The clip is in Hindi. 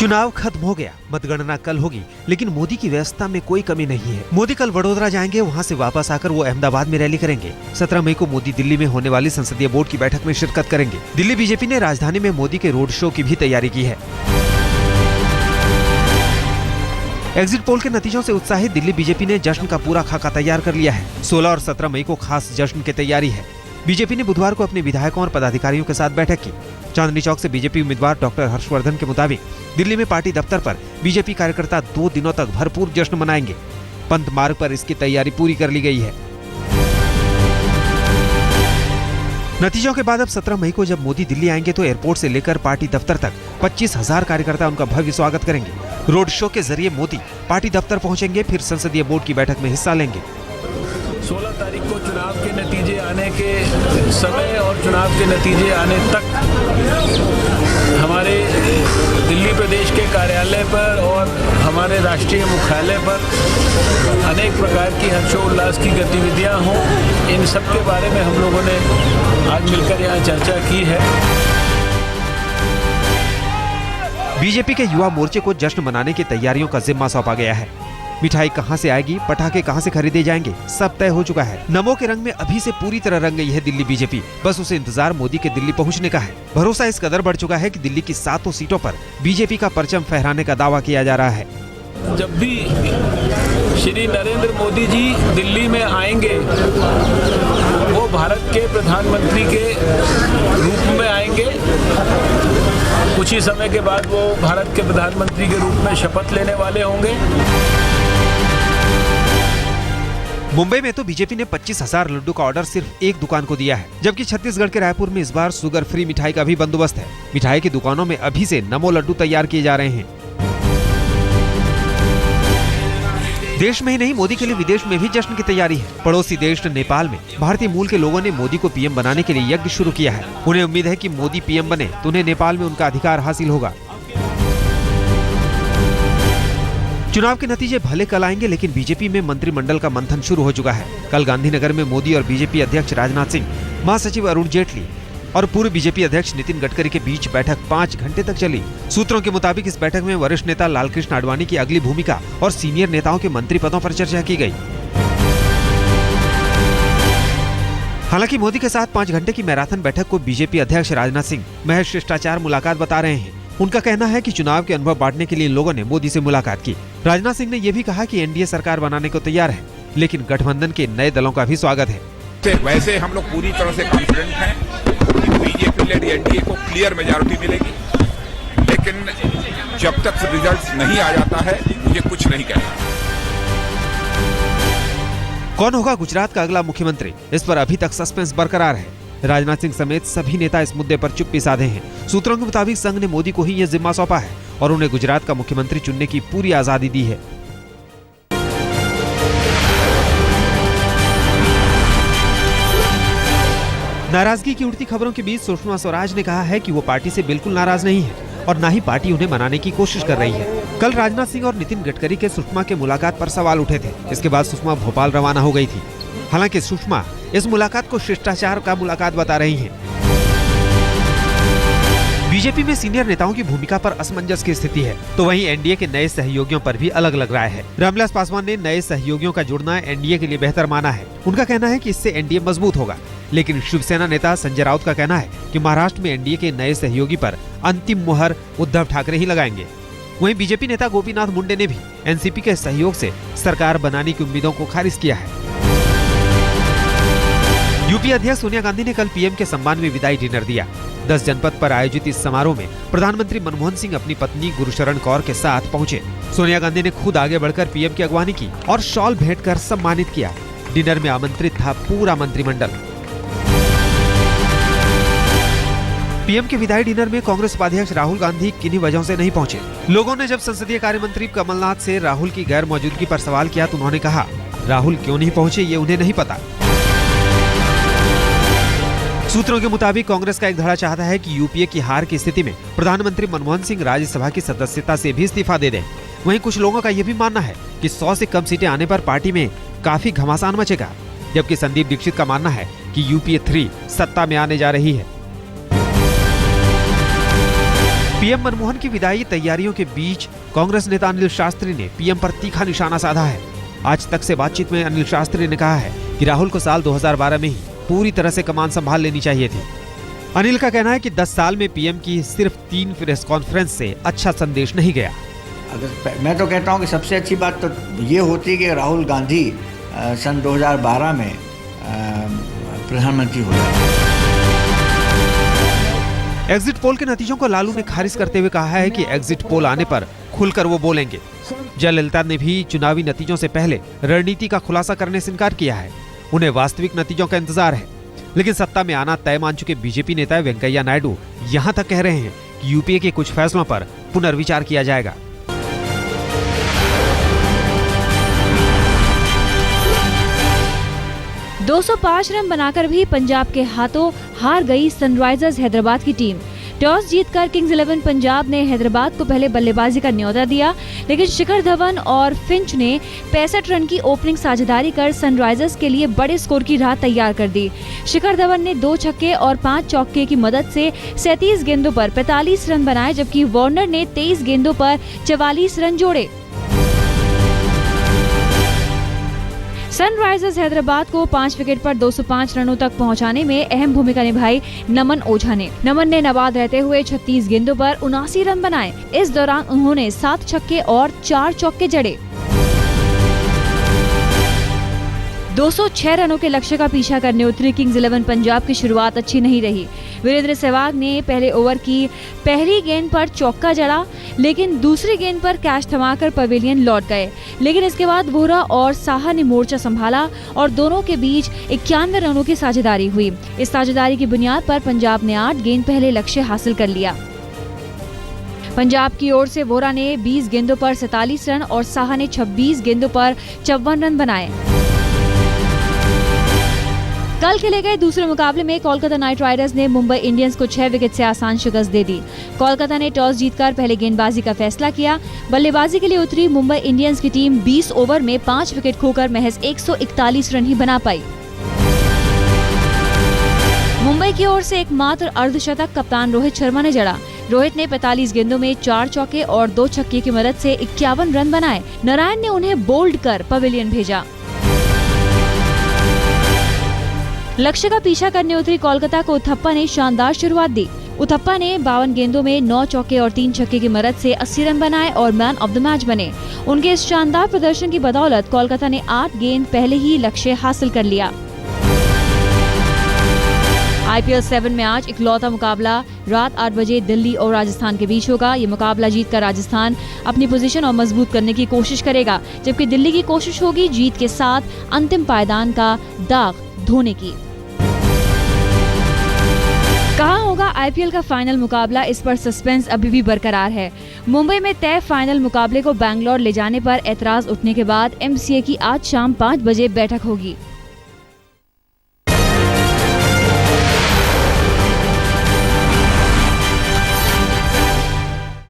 चुनाव खत्म हो गया, मतगणना कल होगी, लेकिन मोदी की व्यवस्था में कोई कमी नहीं है। मोदी कल वडोदरा जाएंगे, वहां से वापस आकर वो अहमदाबाद में रैली करेंगे। 17 मई को मोदी दिल्ली में होने वाली संसदीय बोर्ड की बैठक में शिरकत करेंगे। दिल्ली बीजेपी ने राजधानी में मोदी के रोड शो की भी तैयारी की है। एग्जिट पोल के नतीजों से उत्साहित दिल्ली बीजेपी ने जश्न का पूरा खाका तैयार कर लिया है। 16 और 17 मई को खास जश्न की तैयारी है। बीजेपी ने बुधवार को अपने विधायकों और पदाधिकारियों के साथ बैठक की। चांदनी चौक से बीजेपी उम्मीदवार डॉक्टर हर्षवर्धन के मुताबिक दिल्ली में पार्टी दफ्तर पर बीजेपी कार्यकर्ता 2 दिनों तक भरपूर जश्न मनाएंगे। पंत मार्ग पर इसकी तैयारी पूरी कर ली गई है। नतीजों के बाद अब 17 मई को जब मोदी दिल्ली आएंगे तो एयरपोर्ट से लेकर पार्टी दफ्तर तक 25,000 कार्यकर्ता उनका भव्य स्वागत करेंगे। रोड शो के जरिए मोदी पार्टी दफ्तर पहुंचेंगे, फिर संसदीय बोर्ड की बैठक में हिस्सा लेंगे। 16 तारीख को चुनाव के नतीजे आने के समय और चुनाव के नतीजे आने तक हमारे दिल्ली प्रदेश के कार्यालय पर और हमारे राष्ट्रीय मुख्यालय पर अनेक प्रकार की हर्षोल्लास की गतिविधियां हों, इन सब के बारे में हम लोगों ने आज मिलकर यहाँ चर्चा की है। बीजेपी के युवा मोर्चे को जश्न मनाने की तैयारियों का जिम्मा सौंपा गया है। मिठाई कहां से आएगी, पटाखे कहां से खरीदे जाएंगे, सब तय हो चुका है। नमो के रंग में अभी से पूरी तरह रंग गई है दिल्ली बीजेपी। बस उसे इंतजार मोदी के दिल्ली पहुंचने का है। भरोसा इस कदर बढ़ चुका है कि दिल्ली की 7 सीटों पर बीजेपी का परचम फहराने का दावा किया जा रहा है। जब भी श्री नरेंद्र मोदी जी दिल्ली में आएंगे, वो भारत के प्रधानमंत्री के रूप में आएंगे। कुछ ही समय के बाद वो भारत के प्रधानमंत्री के रूप में शपथ लेने वाले होंगे। मुंबई में तो बीजेपी ने 25,000 लड्डू का ऑर्डर सिर्फ एक दुकान को दिया है, जबकि छत्तीसगढ़ के रायपुर में इस बार शुगर फ्री मिठाई का भी बंदोबस्त है। मिठाई की दुकानों में अभी से नमो लड्डू तैयार किए जा रहे हैं। देश में ही नहीं, मोदी के लिए विदेश में भी जश्न की तैयारी है। पड़ोसी देश नेपाल में भारतीय मूल के लोगों ने मोदी को पीएम बनाने के लिए यज्ञ शुरू किया है। उन्हें उम्मीद है कि मोदी पीएम बने तो उन्हें नेपाल में उनका अधिकार हासिल होगा। चुनाव के नतीजे भले कल आएंगे, लेकिन बीजेपी में मंत्रिमंडल का मंथन शुरू हो चुका है। कल गांधीनगर में मोदी और बीजेपी अध्यक्ष राजनाथ सिंह, महासचिव अरुण जेटली और पूर्व बीजेपी अध्यक्ष नितिन गडकरी के बीच बैठक 5 घंटे तक चली। सूत्रों के मुताबिक इस बैठक में वरिष्ठ नेता लालकृष्ण आडवाणी की अगली भूमिका और सीनियर नेताओं के मंत्री पदों पर चर्चा की गई। हालांकि मोदी के साथ 5 घंटे की मैराथन बैठक को बीजेपी अध्यक्ष राजनाथ सिंह महज शिष्टाचार मुलाकात बता रहे हैं। उनका कहना है कि चुनाव के अनुभव बांटने के लिए लोगों ने मोदी से मुलाकात की। राजनाथ सिंह ने यह भी कहा कि एनडीए सरकार बनाने को तैयार है, लेकिन गठबंधन के नए दलों का भी स्वागत है। वैसे हम लोग पूरी तरह से कॉन्फिडेंट हैं कि बीजेपी लेड एनडीए को क्लियर मेजॉरिटी मिलेगी, लेकिन जब तक रिजल्ट नहीं आ जाता है मुझे कुछ नहीं कहना। कौन होगा गुजरात का अगला मुख्यमंत्री, इस पर अभी तक सस्पेंस बरकरार है। राजनाथ सिंह समेत सभी नेता इस मुद्दे पर चुप्पी साधे हैं। सूत्रों के मुताबिक संघ ने मोदी को ही यह जिम्मा सौंपा है और उन्हें गुजरात का मुख्यमंत्री चुनने की पूरी आजादी दी है। नाराजगी की उड़ती खबरों के बीच सुषमा स्वराज ने कहा है कि वो पार्टी से बिल्कुल नाराज नहीं है और न ही पार्टी उन्हें मनाने की कोशिश कर रही है। कल राजनाथ सिंह और नितिन गडकरी के सुषमा के मुलाकात पर सवाल उठे थे। इसके बाद सुषमा भोपाल रवाना हो गई थी। हालांकि सुषमा इस मुलाकात को शिष्टाचार का मुलाकात बता रही हैं। बीजेपी में सीनियर नेताओं की भूमिका पर असमंजस की स्थिति है, तो वहीं एनडीए के नए सहयोगियों पर भी अलग अलग राय है। रामविलास पासवान ने नए सहयोगियों का जुड़ना एनडीए के लिए बेहतर माना है। उनका कहना है कि इससे एनडीए मजबूत होगा, लेकिन शिवसेना नेता संजय राउत का कहना है कि महाराष्ट्र में एनडीए के नए सहयोगी पर अंतिम मुहर उद्धव ठाकरे ही लगाएंगे। वहीं बीजेपी नेता गोपीनाथ मुंडे ने भी एनसीपी के सहयोग से सरकार बनाने की उम्मीदों को खारिज किया है। यूपी अध्यक्ष सोनिया गांधी ने कल पीएम के सम्मान में विदाई डिनर दिया। 10 जनपद पर आयोजित इस समारोह में प्रधानमंत्री मनमोहन सिंह अपनी पत्नी गुरुशरण कौर के साथ पहुंचे। सोनिया गांधी ने खुद आगे बढ़कर पीएम की अगवानी की और शॉल भेंट कर सम्मानित किया। डिनर में आमंत्रित था पूरा मंत्रिमंडल। पीएम के विदाई डिनर में कांग्रेस उपाध्यक्ष राहुल गांधी किन्हीं वजहों से नहीं पहुंचे। लोगों ने जब संसदीय कार्य मंत्री कमलनाथ से राहुल की गैर मौजूदगी पर सवाल किया तो उन्होंने कहा, राहुल क्यों नहीं पहुंचे ये उन्हें नहीं पता। सूत्रों के मुताबिक कांग्रेस का एक धड़ा चाहता है कि यूपीए की हार की स्थिति में प्रधानमंत्री मनमोहन सिंह राज्यसभा की सदस्यता से भी इस्तीफा दे दें। वहीं कुछ लोगों का यह भी मानना है कि 100 से कम सीटें आने पर पार्टी में काफी घमासान मचेगा, जबकि संदीप दीक्षित का मानना है कि यूपीए 3 सत्ता में आने जा रही है। पीएम मनमोहन की विदाई तैयारियों के बीच कांग्रेस नेता अनिल शास्त्री ने पीएम पर तीखा निशाना साधा है। आज तक से बातचीत में अनिल शास्त्री ने कहा है कि राहुल को साल 2012 में ही पूरी तरह से कमान संभाल लेनी चाहिए थी। अनिल का कहना है कि 10 साल में पीएम की सिर्फ 3 प्रेस कॉन्फ्रेंस से अच्छा संदेश नहीं गया। अगर मैं तो कहता हूं कि सबसे अच्छी बात तो ये होती कि राहुल गांधी सन 2012 में प्रधानमंत्री हो गए। एग्जिट पोल के नतीजों को लालू ने खारिज करते हुए कहा है कि एग्जिट पोल आने पर खुलकर वो बोलेंगे। जयललिता ने भी चुनावी नतीजों से पहले रणनीति का खुलासा करने से इनकार किया है। उन्हें वास्तविक नतीजों का इंतजार है। लेकिन सत्ता में आना तय मान चुके बीजेपी नेता वेंकैया नायडू यहां तक कह रहे हैं कि यूपीए के कुछ फैसलों पर पुनर्विचार किया जाएगा। दो 205 रन बनाकर भी पंजाब के हाथों हार गई सनराइजर्स हैदराबाद की टीम। टॉस जीतकर किंग्स 11 पंजाब ने हैदराबाद को पहले बल्लेबाजी का न्योता दिया, लेकिन शिखर धवन और फिंच ने 65 रन की ओपनिंग साझेदारी कर सनराइजर्स के लिए बड़े स्कोर की राह तैयार कर दी। शिखर धवन ने 2 छक्के और 5 चौके की मदद से 37 गेंदों पर 45 रन बनाए, जबकि वार्नर ने 23 गेंदों पर 44 रन जोड़े। सनराइजर्स हैदराबाद को 5 विकेट पर 205 रनों तक पहुंचाने में अहम भूमिका निभाई नमन ओझा ने। नमन ने नाबाद रहते हुए 36 गेंदों पर 79 रन बनाए। इस दौरान उन्होंने 7 छक्के और 4 चौके जड़े। 206 रनों के लक्ष्य का पीछा करने उतरी किंग्स 11 पंजाब की शुरुआत अच्छी नहीं रही। वीरेंद्र सहवाग ने पहले ओवर की पहली गेंद पर चौका जड़ा, लेकिन दूसरी गेंद पर कैच थमाकर पवेलियन लौट गए। लेकिन इसके बाद वोहरा और साहा ने मोर्चा संभाला और दोनों के बीच 91 रनों की साझेदारी हुई। इस साझेदारी की बुनियाद पर पंजाब ने 8 गेंद पहले लक्ष्य हासिल कर लिया। पंजाब की ओर से वोहरा ने 20 गेंदों पर 47 रन और साहा ने 26 गेंदों पर 54 रन बनाए। कल खेले गए दूसरे मुकाबले में कोलकाता नाइट राइडर्स ने मुंबई इंडियंस को 6 विकेट से आसान शिकस्त दे दी। कोलकाता ने टॉस जीतकर पहले गेंदबाजी का फैसला किया। बल्लेबाजी के लिए उतरी मुंबई इंडियंस की टीम 20 ओवर में 5 विकेट खोकर महज 141 रन ही बना पाई। मुंबई की ओर से एकमात्र अर्धशतक कप्तान रोहित शर्मा ने जड़ा। रोहित ने 45 गेंदों में 4 चौके और 2 छक्के की मदद से 51 रन बनाए। नारायण ने उन्हें बोल्ड कर पवेलियन भेजा। लक्ष्य का पीछा करने उतरी कोलकाता को उथप्पा ने शानदार शुरुआत दी। उथप्पा ने 52 गेंदों में 9 चौके और 3 छक्के की मदद से 80 रन बनाए और मैन ऑफ द मैच बने। उनके इस शानदार प्रदर्शन की बदौलत कोलकाता ने 8 गेंद पहले ही लक्ष्य हासिल कर लिया। IPL 7 में आज इकलौता मुकाबला रात 8 बजे दिल्ली और राजस्थान के बीच होगा। ये मुकाबला जीतकर राजस्थान अपनी पोजीशन और मजबूत करने की कोशिश करेगा, जबकि दिल्ली की कोशिश होगी जीत के साथ अंतिम पायदान का दाग धोने की। कहाँ होगा IPL का फाइनल मुकाबला, इस पर सस्पेंस अभी भी बरकरार है। मुंबई में तय फाइनल मुकाबले को बैंगलोर ले जाने पर ऐतराज उठने के बाद MCA की आज शाम 5 बजे बैठक होगी।